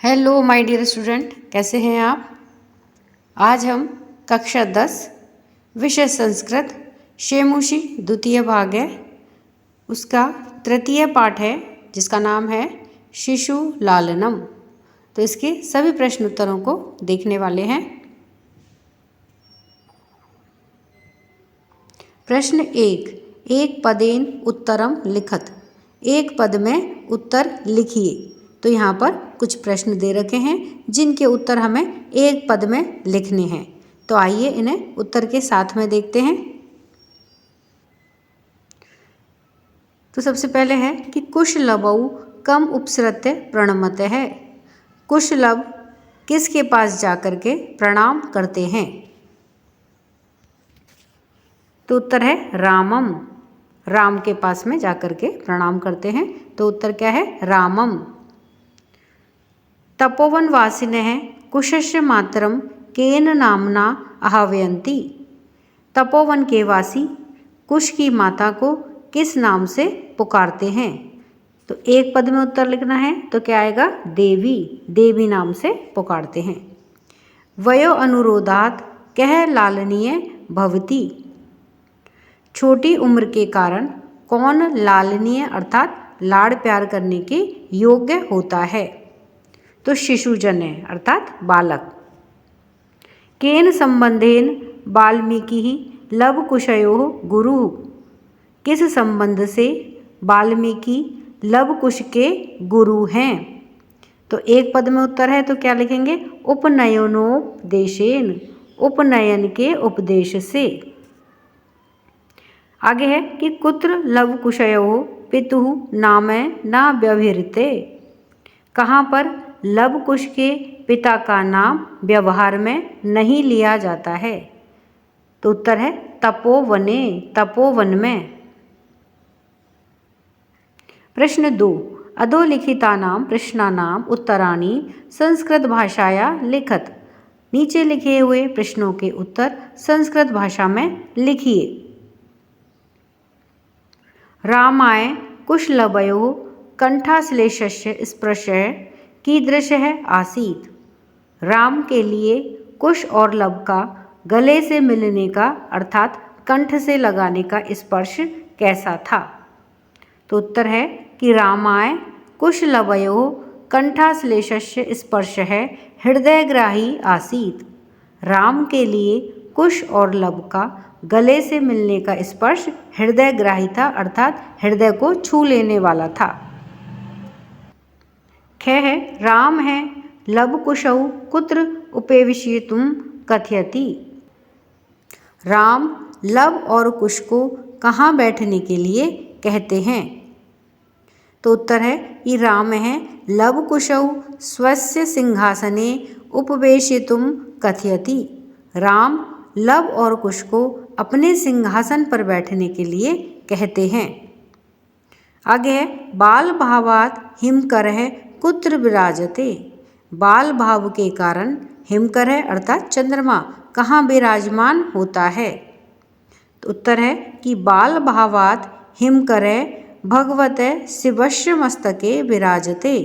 Hello my dear student, कैसे हैं आप। आज हम कक्षा 10 विषय संस्कृत शेमुषी द्वितीय भाग है, उसका तृतीय पाठ है जिसका नाम है शिशु लालनम। तो इसके सभी प्रश्न उत्तरों को देखने वाले हैं। प्रश्न 1, एक पदेन उत्तरम लिखत। एक पद में उत्तर लिखिए। तो यहाँ पर कुछ प्रश्न दे रखे हैं जिनके उत्तर हमें एक पद में लिखने हैं। तो आइए इन्हें उत्तर के साथ में देखते हैं। तो सबसे पहले है कि कुशलभौ कम उपसृत्य प्रणमते है। कुशलभ किसके पास जाकर के प्रणाम करते हैं। तो उत्तर है रामम, राम के पास में जाकर के प्रणाम करते हैं। तो उत्तर क्या है, रामम। तपोवन वासिनः कुशस्य मातरम केन नामना आह्वयन्ति। तपोवन के वासी कुश की माता को किस नाम से पुकारते हैं। तो एक पद में उत्तर लिखना है, तो क्या आएगा, देवी, देवी नाम से पुकारते हैं। वयो अनुरोधात कह लालनीय भवति। छोटी उम्र के कारण कौन लालनीय अर्थात लाड़ प्यार करने के योग्य होता है। तो शिशुजन है अर्थात बालक। केन संबंधेन वाल्मीकि लवकुशयो गुरु। किस संबंध से वाल्मीकि लवकुश के गुरु हैं। तो एक पद में उत्तर है, तो क्या लिखेंगे, उपनयनोपदेशेन, उपनयन के उपदेश से। आगे है कि कुत्र लवकुशयो पितुः नामे न व्यवहृते। कहाँ पर लवकुश के पिता का नाम व्यवहार में नहीं लिया जाता है। तो उत्तर है तपोवने, तपोवन में। प्रश्न 2, अधोलिखितानां प्रश्नानां उत्तराणि संस्कृत भाषाया लिखत। नीचे लिखे हुए प्रश्नों के उत्तर संस्कृत भाषा में लिखिए। रामाय कुशलभयोः कंठाश्लेषस्य स्पर्शः कीदृशः आसीत्। राम के लिए कुश और लव का गले से मिलने का अर्थात कंठ से लगाने का स्पर्श कैसा था। तो उत्तर है कि रामाय कुशलभयोः कंठाश्लेषस्य स्पर्शः हृदयग्राही आसीत्। राम के लिए कुश और लव का गले से मिलने का स्पर्श हृदयग्राही था अर्थात हृदय को छू लेने वाला था। ख है राम है लवकुशौ कुत्र उपवेशयितुं कथयति। राम लव और कुश को कहाँ बैठने के लिए कहते हैं। तो उत्तर है कि राम है लवकुशौ स्वस्य सिंहासने उपवेशयितुं कथयति। राम लव और कुश को अपने सिंहासन पर बैठने के लिए कहते हैं। आगे है बाल भावात हिमकरः कुत्र विराजते। बाल भाव के कारण हिमकरः अर्थात चंद्रमा कहाँ विराजमान होता है। तो उत्तर है कि बाल भावात हिमकरः भगवते शिवस्य मस्तके विराजते।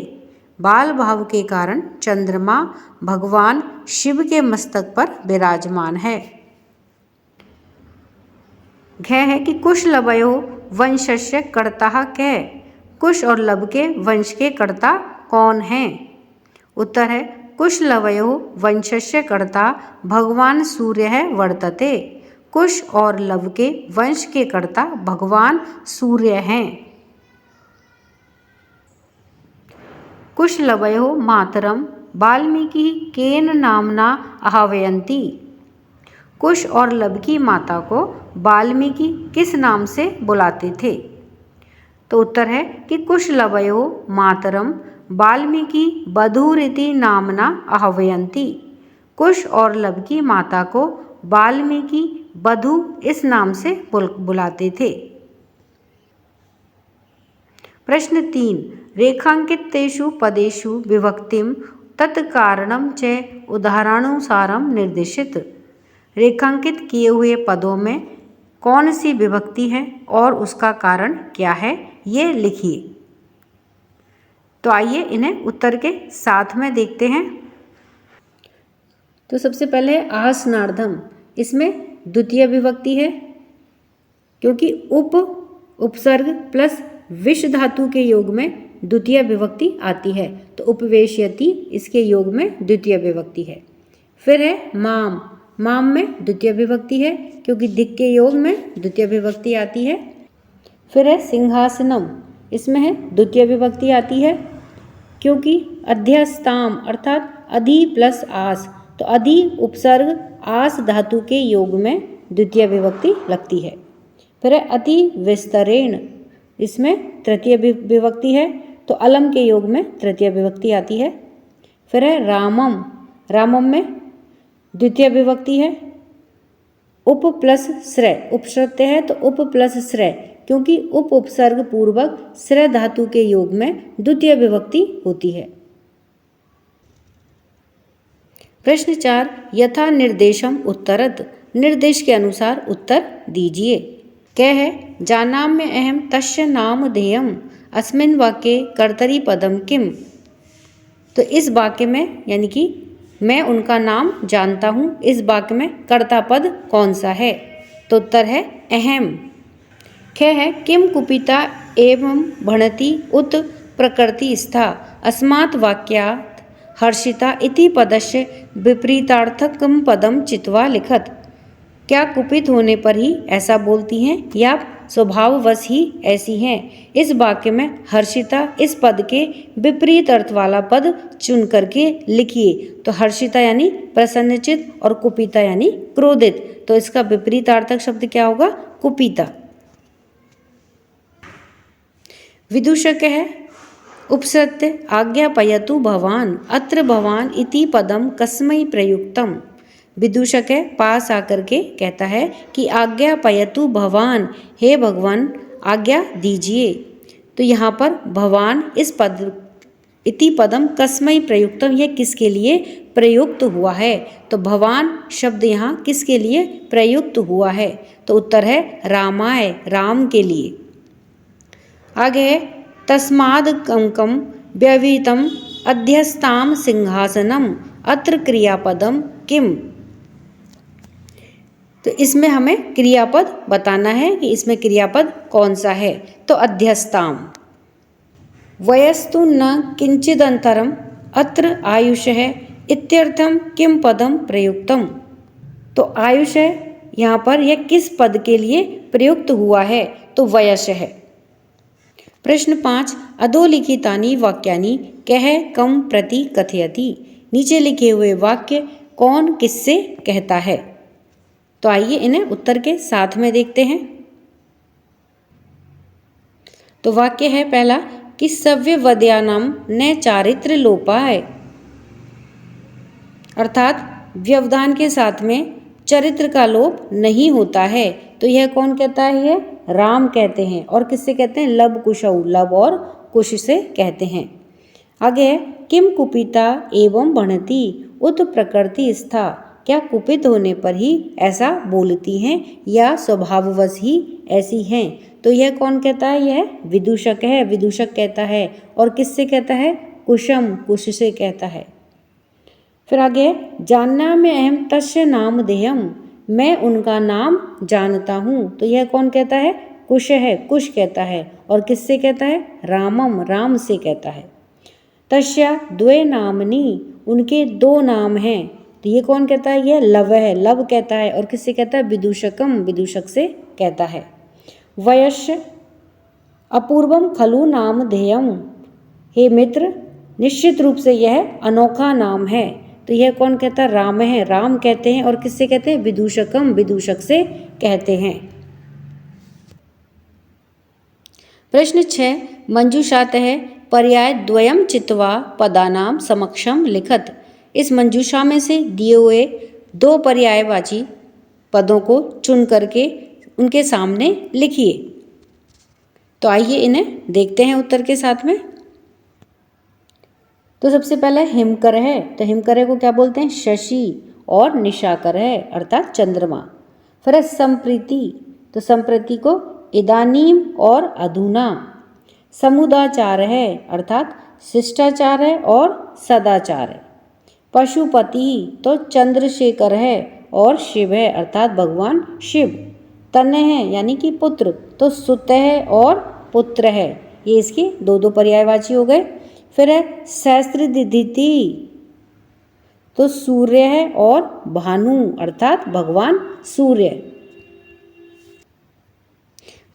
बाल भाव के कारण चंद्रमा भगवान शिव के मस्तक पर विराजमान है। घ है कि कुशलभयोः वंशस्य कर्ता कः। कुश और लव के वंश के कर्ता कौन हैं। उत्तर है कुशलभयोः वंशस्य कर्ता भगवान सूर्य वर्तते। कुश और लव के वंश के कर्ता भगवान सूर्य हैं। कुशलभयोः मातरम वाल्मीकि केन नामना आह्वयन्ति। कुश और लव की माता को वाल्मीकि किस नाम से बुलाते थे। तो उत्तर है कि कुशलभयोः मातरम वाल्मीकि वधूरिति नामना आह्वयन्ति। कुश और लव की माता को वाल्मीकि वधू इस नाम से बुलाते थे। प्रश्न 3, रेखांकितेषु पदेषु विभक्तिम तत्कारणम च उदाहरणानुसारम निर्देशित। रेखांकित किए हुए पदों में कौन सी विभक्ति है और उसका कारण क्या है, ये लिखिए। तो आइए इन्हें उत्तर के साथ में देखते हैं। तो सबसे पहले है आसनार्धम, इसमें द्वितीय विभक्ति है क्योंकि उपसर्ग प्लस विष धातु के योग में द्वितीय विभक्ति आती है, तो उपवेशयति इसके योग में द्वितीय विभक्ति है। फिर है माम, माम में द्वितीय विभक्ति है क्योंकि दिक् के योग में द्वितीय विभक्ति आती है। फिर है सिंहासनम, इसमें है द्वितीय विभक्ति आती है क्योंकि अध्यस्ताम अर्थात अधि प्लस आस, तो अधि उपसर्ग आस धातु के योग में द्वितीय विभक्ति लगती है। फिर है अति विस्तरेण, इसमें तृतीय विभक्ति है, तो अलम के योग में तृतीय विभक्ति आती है। फिर है रामम, रामम में द्वितीय विभक्ति है। उप प्लस श्रय, उपश्रत्य है तो उप प्लस श्रय, क्योंकि उप उपसर्ग पूर्वक श्रय धातु के योग में द्वितीय विभक्ति होती है। प्रश्न 4, यथा निर्देशम उत्तरत, निर्देश के अनुसार उत्तर दीजिए। क्या है, जानाम्य अहम तस्य नामधेयम अस्मिन् वाक्ये कर्तरी पदम किम। तो इस वाक्य में यानी कि मैं उनका नाम जानता हूँ, इस वाक्य में कर्ता पद कौन सा है, तो उत्तर है अहम। ख है किम कुपिता एवं भणति उत प्रकृति स्था अस्मात् वाक्यात् हर्षिता इति पदस्य विपरीतार्थकम पदम चित्वा लिखत। क्या कुपित होने पर ही ऐसा बोलती हैं या स्वभाववश ही ऐसी हैं। इस वाक्य में हर्षिता इस पद के विपरीत अर्थ वाला पद चुन करके लिखिए। तो हर्षिता यानी प्रसन्नचित और कुपिता यानी क्रोधित, तो इसका विपरीतार्थक शब्द क्या होगा, कुपिता। विदूषक है उपसत्य आज्ञापयतु भवान अत्र भवान इति पदम कस्मै प्रयुक्तम। विदूषक है पास आकर के कहता है कि आज्ञापयतु भवान, हे भगवान आज्ञा दीजिए। तो यहाँ पर भवान इस पद इति पदम कस्मै प्रयुक्तम, यह किसके लिए प्रयुक्त हुआ है। तो भवान शब्द यहाँ किसके लिए प्रयुक्त हुआ है, तो उत्तर है रामाय, राम के लिए। आगे है तस्माद् कंकम व्यवहितम अध्यस्ताम सिंहासनम अत्र क्रियापदम किम। तो इसमें हमें क्रियापद बताना है कि इसमें क्रियापद कौन सा है, तो अध्यस्ताम। वयस्तु न किंचिदंतरम अत्र आयुष है इत्यर्थम किम पदम प्रयुक्तम। तो आयुष है यहाँ पर यह किस पद के लिए प्रयुक्त हुआ है, तो वयस है। प्रश्न 5, अधोलिखितानि वाक्यानि कह कम प्रति कथयति। नीचे लिखे हुए वाक्य कौन किससे कहता है। तो आइए इन्हें उत्तर के साथ में देखते हैं। तो वाक्य है पहला कि सव्यवद्यानाम न चारित्र लोपाय, अर्थात व्यवधान के साथ में चरित्र का लोप नहीं होता है। तो यह कौन कहता है, यह राम कहते हैं। और किससे कहते हैं, लब कुशौ, लब और कुश से कहते हैं। आगे है किम कुपिता एवं भणति उत प्रकृति स्था। क्या कुपित होने पर ही ऐसा बोलती हैं या स्वभाववश ही ऐसी हैं। तो यह कौन कहता है, यह विदूषक है, विदूषक कहता है। और किससे कहता है, कुशम, कुश से कहता है। फिर आगे जानना में अहम तस्य नामधेयम, मैं उनका नाम जानता हूँ। तो यह कौन कहता है, कुश है, कुश कहता है। और किससे कहता है, रामम, राम से कहता है। तस्या द्वे नामनी, उनके दो नाम हैं। तो ये कौन कहता है, यह लव है, लव कहता है। और किससे कहता है, विदूषकम, विदूषक से कहता है। वयस्य अपूर्वम खलु नामधेयम, हे मित्र निश्चित रूप से यह अनोखा नाम है। तो यह कौन कहता है, राम है, राम कहते हैं। और किससे कहते हैं, विदूषकम, विदूषक से कहते हैं। प्रश्न 6, मंजूषात है पर्याय द्वयम चित्वा पदानाम समक्षम लिखत। इस मंजूषा में से दिए हुए दो पर्यायवाची पदों को चुन करके उनके सामने लिखिए। तो आइए इन्हें देखते हैं उत्तर के साथ में। तो सबसे पहले हिमकर है, तो हिमकर को क्या बोलते हैं, शशि। और निशाकर है अर्थात चंद्रमा। फिर है संप्रीति, तो संप्रीति को इदानीम और अधुना। समुदाचार है अर्थात शिष्टाचार है और सदाचार है। पशुपति तो चंद्रशेखर है और शिव है अर्थात भगवान शिव। तनय है यानी कि पुत्र तो सुत है और पुत्र है, ये इसके दो दो पर्यायवाची हो गए। फिर है सहस्त्रदिति तो सूर्य है और भानु अर्थात भगवान सूर्य।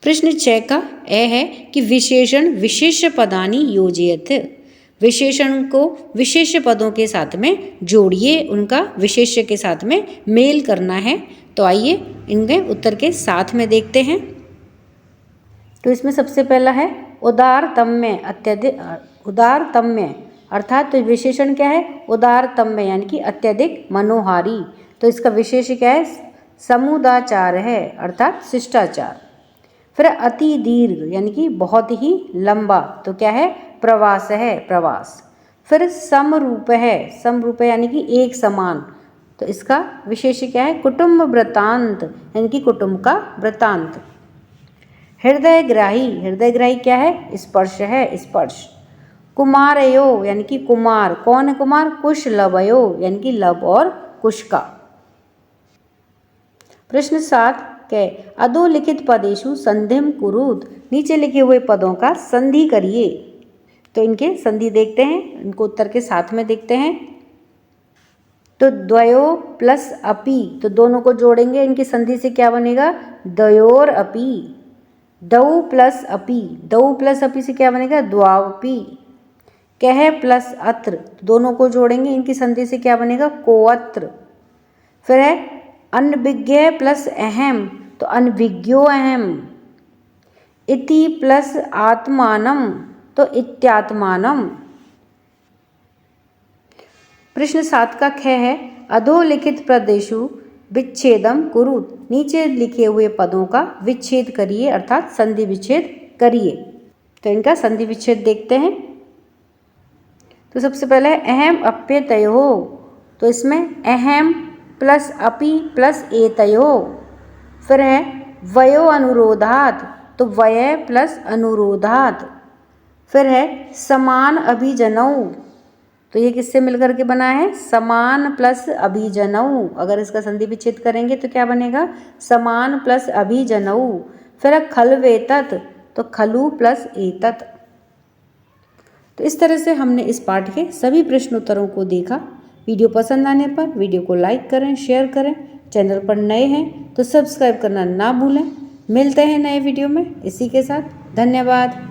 प्रश्न 6 का ए है कि विशेषण विशेष्य पदानि योजयत, विशेषण को विशेष्य पदों के साथ में जोड़िए, उनका विशेष्य के साथ में मेल करना है। तो आइए इनके उत्तर के साथ में देखते हैं। तो इसमें सबसे पहला है उदारतम्य, अत्यधिक उदारतम्य अर्थात तो विशेषण क्या है, उदारतम्य यानी कि अत्यधिक मनोहारी। तो इसका विशेष क्या है, समुदाचार है अर्थात शिष्टाचार। फिर अति दीर्घ यानी कि बहुत ही लंबा, तो क्या है, प्रवास है, प्रवास। फिर समरूप है, समरूप यानी कि एक समान, तो इसका विशेष क्या है, कुटुंब वृत्तांत यानी कि कुटुंब का वृत्तांत। हृदयग्राही, हृदयग्राही क्या है, स्पर्श है, स्पर्श। कुमारयो यानी कि कुमार, कौन है कुमार, कुश लवयो यानी कि लब और कुश का। प्रश्न 7 के अधोलिखित पदेषु संधिम कुरुत, नीचे लिखे हुए पदों का संधि करिए। तो इनके संधि देखते हैं, इनको उत्तर के साथ में देखते हैं। तो द्वयो प्लस अपि, तो दोनों को जोड़ेंगे, इनकी संधि से क्या बनेगा, द्वयोर अपि। दौ प्लस अपि, दौ प्लस अपि से क्या बनेगा, द्वावपि। कह प्लस अत्र, दोनों को जोड़ेंगे, इनकी संधि से क्या बनेगा, कोअत्र। फिर है अनभिज्ञ प्लस अहम, तो अनभिज्ञो अहम। इति प्लस आत्मानम, तो इत्यात्मानम। प्रश्न 7 का ख है अधोलिखित पदेषु विच्छेदम कुरुत, नीचे लिखे हुए पदों का विच्छेद करिए अर्थात संधि विच्छेद करिए। तो इनका संधि विच्छेद देखते हैं। तो सबसे पहले अहम अप्यतयो, तो इसमें अहम प्लस अपि प्लस एतयो। फिर है वयो अनुरोधात, तो वय प्लस अनुरोधात। फिर है समान अभिजनऊ, तो ये किससे मिलकर के बना है, समान प्लस अभिजनऊ। अगर इसका संधि विच्छेद करेंगे तो क्या बनेगा, समान प्लस अभिजनऊ। फिर है खलवेतत, तो खलु प्लस एतत। तो इस तरह से हमने इस पाठ के सभी प्रश्न उत्तरों को देखा। वीडियो पसंद आने पर वीडियो को लाइक करें, शेयर करें। चैनल पर नए हैं तो सब्सक्राइब करना ना भूलें। मिलते हैं नए वीडियो में। इसी के साथ धन्यवाद।